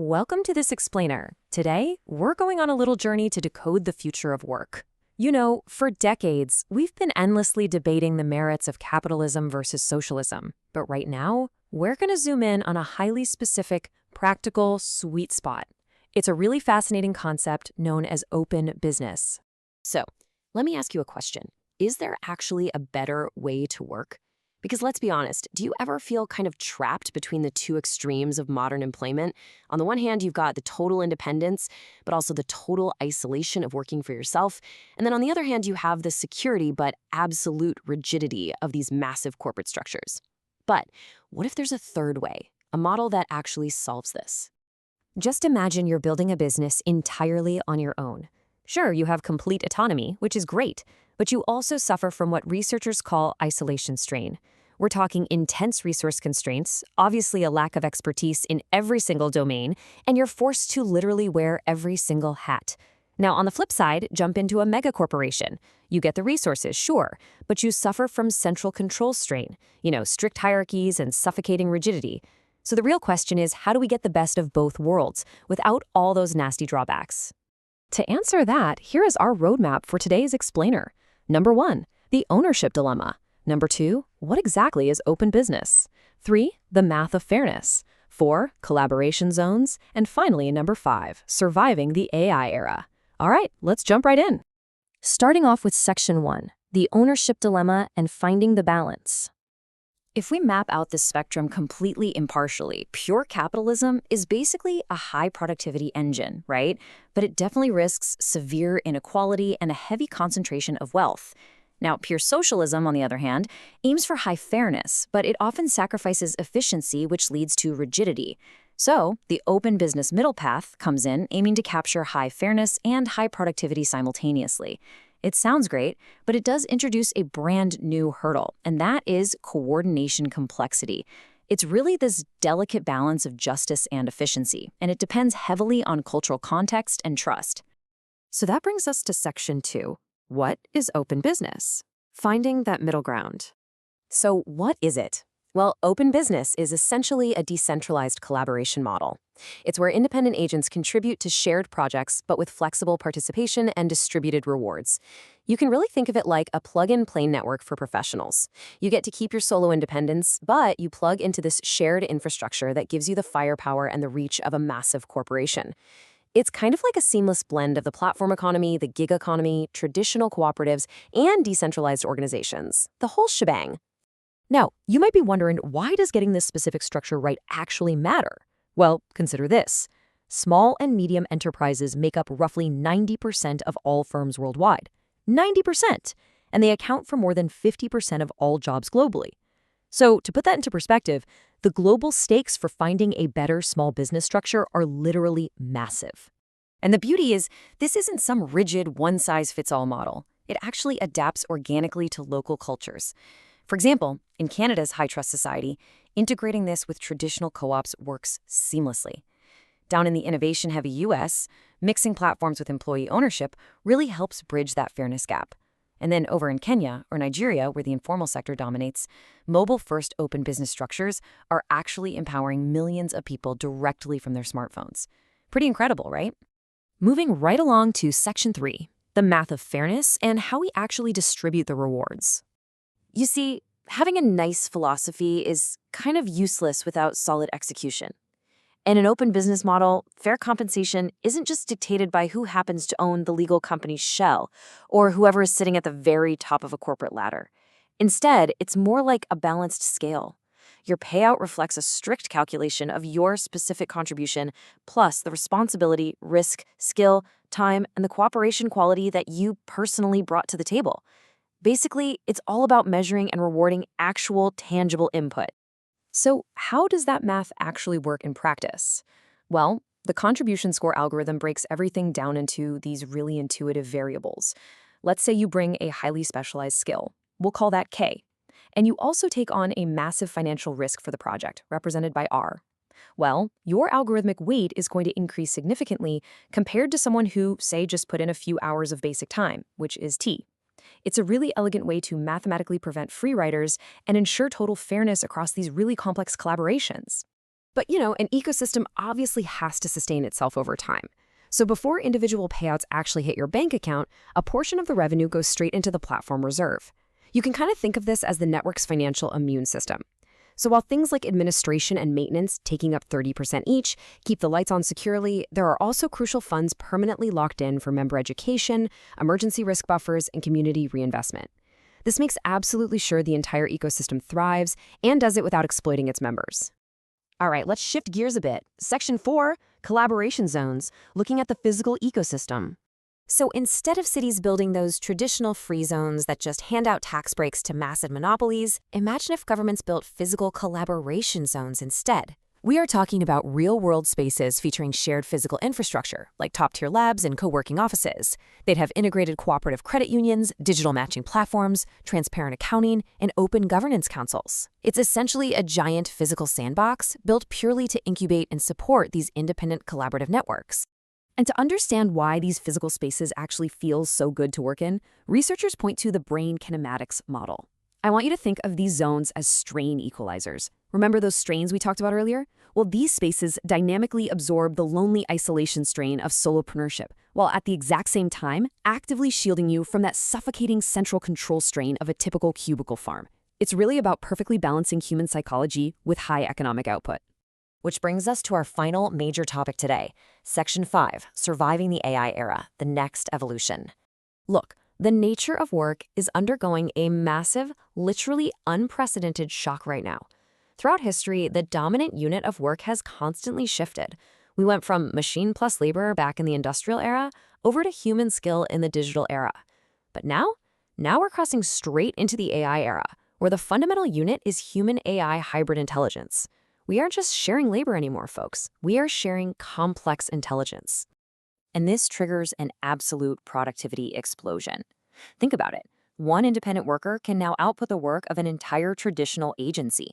Welcome to this explainer. Today, we're going on a little journey to decode the future of work. You know, for decades, we've been endlessly debating the merits of capitalism versus socialism. But right now, we're going to zoom in on a highly specific, practical sweet spot. It's a really fascinating concept known as open business. So, let me ask you a question. Is there actually a better way to work? Because let's be honest, do you ever feel kind of trapped between the two extremes of modern employment? On the one hand, you've got the total independence, but also the total isolation of working for yourself. And then on the other hand, you have the security but absolute rigidity of these massive corporate structures. But what if there's a third way, a model that actually solves this? Just imagine you're building a business entirely on your own. Sure, you have complete autonomy, which is great, but you also suffer from what researchers call isolation strain. We're talking intense resource constraints, obviously a lack of expertise in every single domain, and you're forced to literally wear every single hat. Now, on the flip side, jump into a mega corporation. You get the resources, sure, but you suffer from central control strain, strict hierarchies and suffocating rigidity. So the real question is, how do we get the best of both worlds without all those nasty drawbacks? To answer that, here is our roadmap for today's explainer. Number 1, the ownership dilemma. Number 2, what exactly is open business? 3, the math of fairness. 4, collaboration zones. And finally, number 5, surviving the AI era. All right, let's jump right in. Starting off with section 1, the ownership dilemma and finding the balance. If we map out this spectrum completely impartially, pure capitalism is basically a high productivity engine, right? But it definitely risks severe inequality and a heavy concentration of wealth. Now, pure socialism, on the other hand, aims for high fairness, but it often sacrifices efficiency, which leads to rigidity. So, the open business middle path comes in, aiming to capture high fairness and high productivity simultaneously. It sounds great, but it does introduce a brand new hurdle, and that is coordination complexity. It's really this delicate balance of justice and efficiency, and it depends heavily on cultural context and trust. So that brings us to section 2. What is open business? Finding that middle ground. So what is it? Well, open business is essentially a decentralized collaboration model. It's where independent agents contribute to shared projects, but with flexible participation and distributed rewards. You can really think of it like a plug-and-play network for professionals. You get to keep your solo independence, but you plug into this shared infrastructure that gives you the firepower and the reach of a massive corporation. It's kind of like a seamless blend of the platform economy, the gig economy, traditional cooperatives, and decentralized organizations. The whole shebang. Now, you might be wondering, why does getting this specific structure right actually matter? Well, consider this. Small and medium enterprises make up roughly 90% of all firms worldwide. 90%! And they account for more than 50% of all jobs globally. So, to put that into perspective, the global stakes for finding a better small business structure are literally massive. And the beauty is, this isn't some rigid one-size-fits-all model. It actually adapts organically to local cultures. For example, in Canada's high-trust society, integrating this with traditional co-ops works seamlessly. Down in the innovation-heavy U.S., mixing platforms with employee ownership really helps bridge that fairness gap. And then over in Kenya or Nigeria, where the informal sector dominates, mobile-first open business structures are actually empowering millions of people directly from their smartphones. Pretty incredible, right? Moving right along to section 3, the math of fairness and how we actually distribute the rewards. You see, having a nice philosophy is kind of useless without solid execution. In an open business model, fair compensation isn't just dictated by who happens to own the legal company's shell or whoever is sitting at the very top of a corporate ladder. Instead, it's more like a balanced scale. Your payout reflects a strict calculation of your specific contribution, plus the responsibility, risk, skill, time, and the cooperation quality that you personally brought to the table. Basically, it's all about measuring and rewarding actual, tangible input. So how does that math actually work in practice? Well, the contribution score algorithm breaks everything down into these really intuitive variables. Let's say you bring a highly specialized skill. We'll call that K. And you also take on a massive financial risk for the project, represented by R. Well, your algorithmic weight is going to increase significantly compared to someone who, say, just put in a few hours of basic time, which is T. It's a really elegant way to mathematically prevent free riders and ensure total fairness across these really complex collaborations. But, an ecosystem obviously has to sustain itself over time. So before individual payouts actually hit your bank account, a portion of the revenue goes straight into the platform reserve. You can kind of think of this as the network's financial immune system. So while things like administration and maintenance, taking up 30% each, keep the lights on securely, there are also crucial funds permanently locked in for member education, emergency risk buffers, and community reinvestment. This makes absolutely sure the entire ecosystem thrives and does it without exploiting its members. All right, let's shift gears a bit. Section 4, collaboration zones, looking at the physical ecosystem. So instead of cities building those traditional free zones that just hand out tax breaks to massive monopolies, imagine if governments built physical collaboration zones instead. We are talking about real-world spaces featuring shared physical infrastructure, like top-tier labs and co-working offices. They'd have integrated cooperative credit unions, digital matching platforms, transparent accounting, and open governance councils. It's essentially a giant physical sandbox built purely to incubate and support these independent collaborative networks. And to understand why these physical spaces actually feel so good to work in, researchers point to the Brain Kinematics Model. I want you to think of these zones as strain equalizers. Remember those strains we talked about earlier? Well, these spaces dynamically absorb the lonely isolation strain of solopreneurship, while at the exact same time actively shielding you from that suffocating central control strain of a typical cubicle farm. It's really about perfectly balancing human psychology with high economic output. Which brings us to our final major topic today, Section 5, Surviving the AI Era, the Next Evolution. Look, the nature of work is undergoing a massive, literally unprecedented shock right now. Throughout history, the dominant unit of work has constantly shifted. We went from machine plus labor back in the industrial era over to human skill in the digital era. But now we're crossing straight into the AI era, where the fundamental unit is human-AI hybrid intelligence. We aren't just sharing labor anymore, folks. We are sharing complex intelligence. And this triggers an absolute productivity explosion. Think about it. One independent worker can now output the work of an entire traditional agency.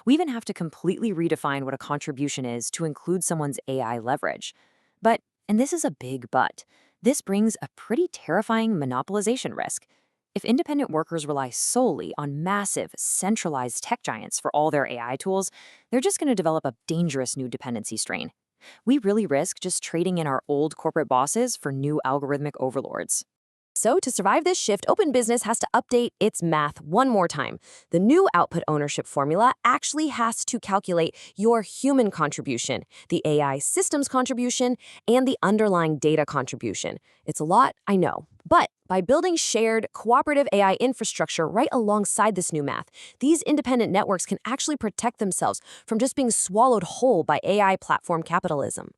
We even have to completely redefine what a contribution is to include someone's AI leverage. But, and this is a big but, this brings a pretty terrifying monopolization risk. If independent workers rely solely on massive, centralized tech giants for all their AI tools, they're just going to develop a dangerous new dependency strain. We really risk just trading in our old corporate bosses for new algorithmic overlords. So to survive this shift, OpenBusiness has to update its math one more time. The new output ownership formula actually has to calculate your human contribution, the AI systems contribution, and the underlying data contribution. It's a lot, I know. But by building shared, cooperative AI infrastructure right alongside this new math, these independent networks can actually protect themselves from just being swallowed whole by AI platform capitalism.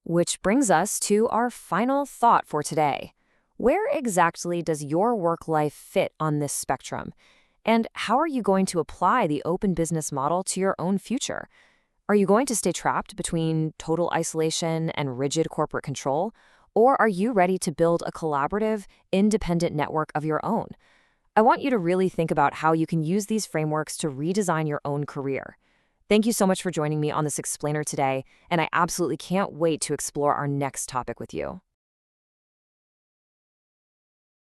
Which brings us to our final thought for today. Where exactly does your work life fit on this spectrum? And how are you going to apply the open business model to your own future? Are you going to stay trapped between total isolation and rigid corporate control? Or are you ready to build a collaborative, independent network of your own? I want you to really think about how you can use these frameworks to redesign your own career. Thank you so much for joining me on this explainer today, and I absolutely can't wait to explore our next topic with you.